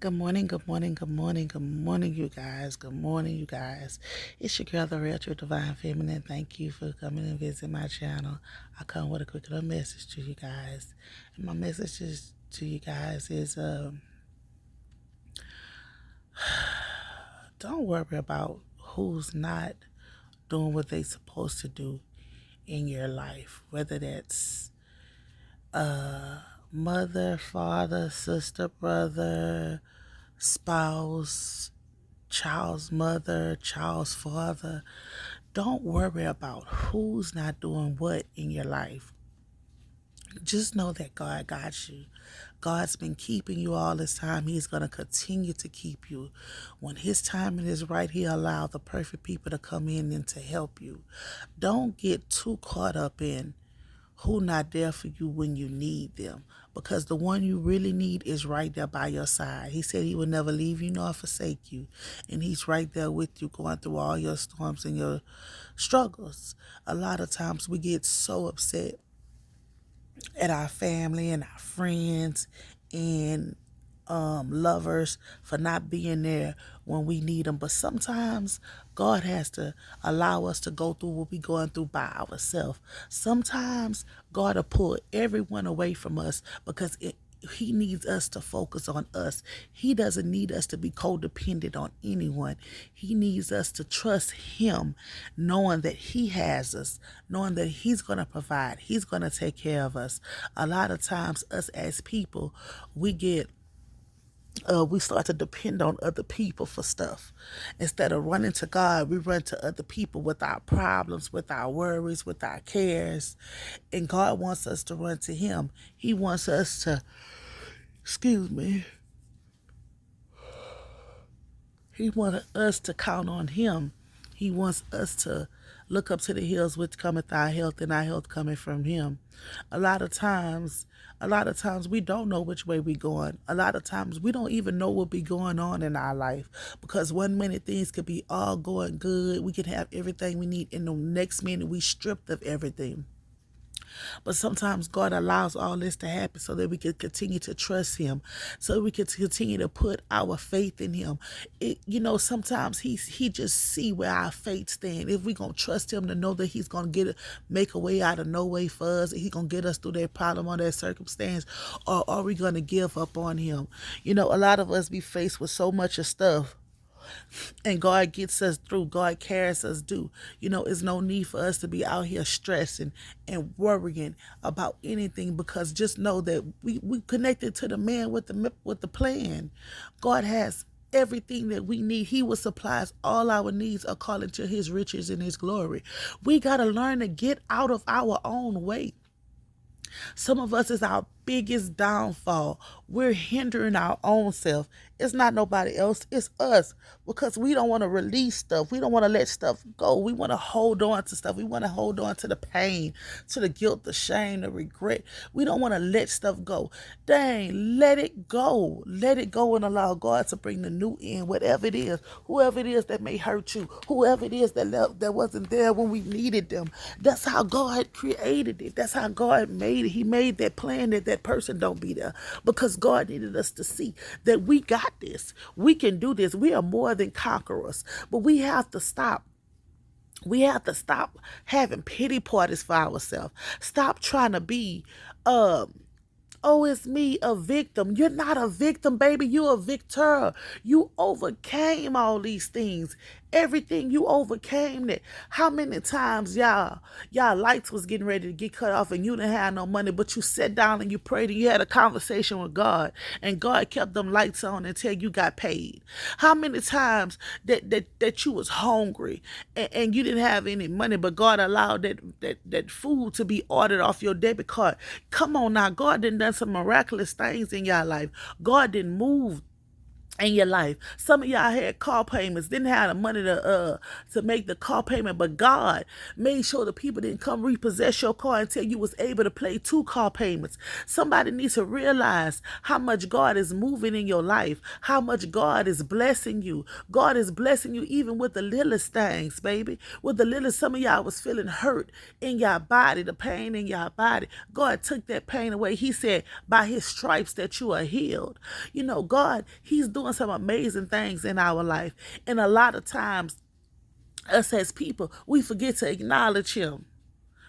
Good morning, good morning, good morning, good morning, you guys. Good morning, you guys. It's your girl, the Real True Divine Feminine. Thank you for coming and visiting my channel. I come with a quick little message to you guys. And my message to you guys is don't worry about who's not doing what they supposed to do in your life, whether that's mother, father, sister, brother, spouse, child's mother, child's father. Don't worry about who's not doing what in your life. Just know that God got you. God's been keeping you all this time. He's going to continue to keep you. When His timing is right, He'll allow the perfect people to come in and to help you. Don't get too caught up in who not there for you when you need them, because the one you really need is right there by your side. He said He would never leave you nor forsake you, and He's right there with you going through all your storms and your struggles. A lot of times we get so upset at our family and our friends and lovers for not being there when we need them. But sometimes God has to allow us to go through what we're going through by ourselves. Sometimes God will pull everyone away from us because He needs us to focus on us. He doesn't need us to be codependent on anyone. He needs us to trust Him, knowing that He has us, knowing that He's going to provide, He's going to take care of us. A lot of times, us as people, we start to depend on other people for stuff. Instead of running to God, we run to other people with our problems, with our worries, with our cares. And God wants us to run to Him. He wants us to, excuse me, He wants us to count on Him. He wants us to look up to the hills which cometh our health, and our health coming from Him. A lot of times, we don't know which way we're going. A lot of times we don't even know what be going on in our life, because one minute things could be all going good. We could have everything we need, and the next minute we stripped of everything. But sometimes God allows all this to happen so that we can continue to trust Him, so we can continue to put our faith in Him. Sometimes He just see where our faith stand. If we gonna trust Him to know that He's gonna make a way out of no way for us, He gonna get us through that problem or that circumstance, or are we gonna give up on Him? A lot of us be faced with so much of stuff, and God gets us through. God carries us through. It's no need for us to be out here stressing and worrying about anything, because just know that we connected to the man with the plan. God has everything that we need. He will supply all our needs according to His riches and His glory. We got to learn to get out of our own way. Some of us is our biggest downfall. We're hindering our own self. It's not nobody else, it's us, because we don't want to release stuff. We don't want to let stuff go. We want to hold on to stuff. We want to hold on to the pain, to the guilt, the shame, the regret. We don't want to let stuff go. Dang, let it go. Let it go and allow God to bring the new in, whatever it is, whoever it is that may hurt you, whoever it is that wasn't there when we needed them. That's how God created it. That's how God made it. He made that plan that person don't be there, because God needed us to see that we got this. We can do this. We are more than conquerors. But we have to stop. We have to stop having pity parties for ourselves. Stop trying to be oh, it's me, a victim. You're not a victim, baby. You're a victor. You overcame all these things. Everything, you overcame it. How many times y'all lights was getting ready to get cut off and you didn't have no money, but you sat down and you prayed and you had a conversation with God, and God kept them lights on until you got paid? How many times that you was hungry and you didn't have any money, but God allowed that food to be ordered off your debit card? Come on now, God done some miraculous things in your life. God didn't move in your life. Some of y'all had car payments, didn't have the money to make the car payment, but God made sure the people didn't come repossess your car until you was able to pay 2 car payments. Somebody needs to realize how much God is moving in your life, how much God is blessing you. God is blessing you even with the littlest things, baby. With the littlest, some of y'all was feeling hurt in your body, the pain in your body. God took that pain away. He said, by his stripes that you are healed. You know, God, he's doing some amazing things in our life. And a lot of times, us as people, we forget to acknowledge him.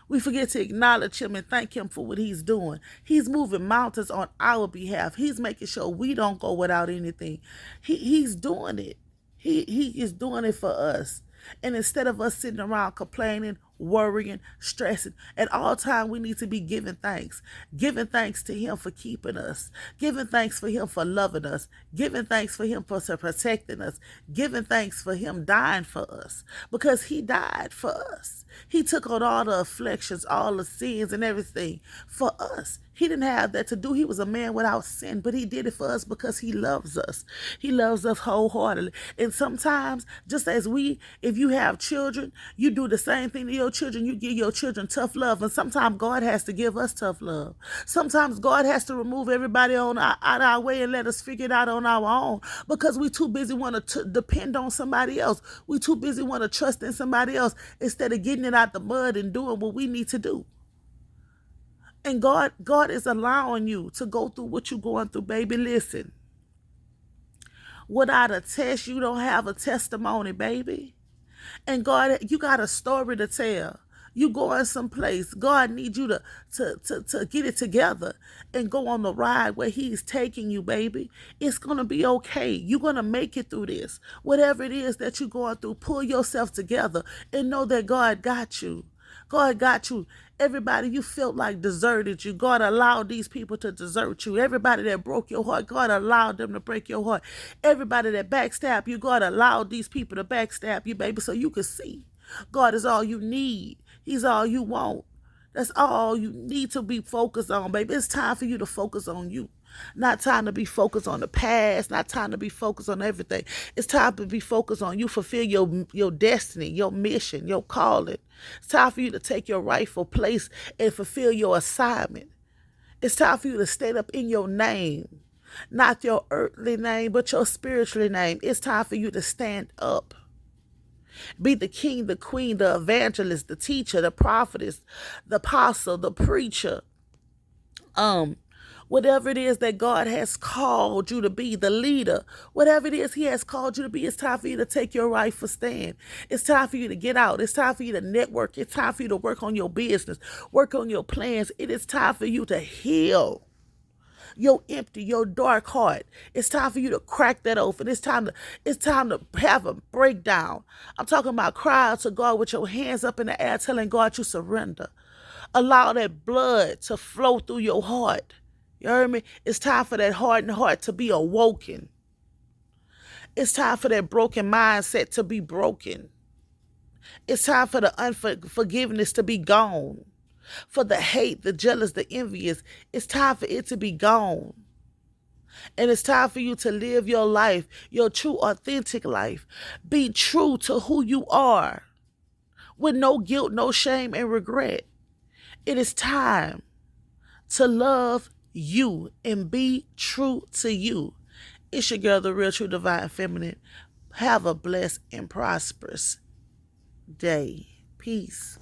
We forget to acknowledge him and thank him for what he's doing. He's moving mountains on our behalf. He's making sure we don't go without anything. He's doing it. He is doing it for us. And instead of us sitting around complaining, worrying, stressing, at all times we need to be giving thanks. Giving thanks to him for keeping us. Giving thanks for him for loving us. Giving thanks for him for protecting us. Giving thanks for him dying for us. Because he died for us. He took on all the afflictions, all the sins and everything for us. He didn't have that to do. He was a man without sin, but he did it for us because he loves us. He loves us wholeheartedly. And sometimes, just as if you have children, you do the same thing to your children. You give your children tough love. And sometimes God has to give us tough love. Sometimes God has to remove everybody out of our way and let us figure it out on our own because we too busy want to depend on somebody else. We too busy want to trust in somebody else instead of getting it out the mud and doing what we need to do. And God is allowing you to go through what you're going through, baby. Listen. Without a test, you don't have a testimony, baby. And God, you got a story to tell. You going someplace. God needs you to get it together and go on the ride where he's taking you, baby. It's going to be okay. You're going to make it through this. Whatever it is that you're going through, pull yourself together and know that God got you. God got you. Everybody you felt like deserted you, God allowed these people to desert you. Everybody that broke your heart, God allowed them to break your heart. Everybody that backstabbed you, God allowed these people to backstab you, baby, so you could see. God is all you need. He's all you want. That's all you need to be focused on, baby. It's time for you to focus on you. Not time to be focused on the past, not time to be focused on everything. It's time to be focused on you, fulfill your destiny, your mission, your calling. It's time for you to take your rightful place and fulfill your assignment. It's time for you to stand up in your name, not your earthly name, but your spiritual name. It's time for you to stand up. Be the king, the queen, the evangelist, the teacher, the prophetess, the apostle, the preacher. Whatever it is that God has called you to be, the leader, whatever it is he has called you to be, it's time for you to take your rightful stand. It's time for you to get out. It's time for you to network. It's time for you to work on your business, work on your plans. It is time for you to heal your empty, your dark heart. It's time for you to crack that open. It's time to have a breakdown. I'm talking about cry out to God with your hands up in the air, telling God you surrender. Allow that blood to flow through your heart. You heard me? It's time for that hardened heart to be awoken. It's time for that broken mindset to be broken. It's time for the unforgiveness to be gone. For the hate, the jealous, the envious, it's time for it to be gone. And it's time for you to live your life, your true, authentic life. Be true to who you are with no guilt, no shame, and regret. It is time to love you and be true to you. It's your girl, the real, true, divine, feminine. Have a blessed and prosperous day. Peace.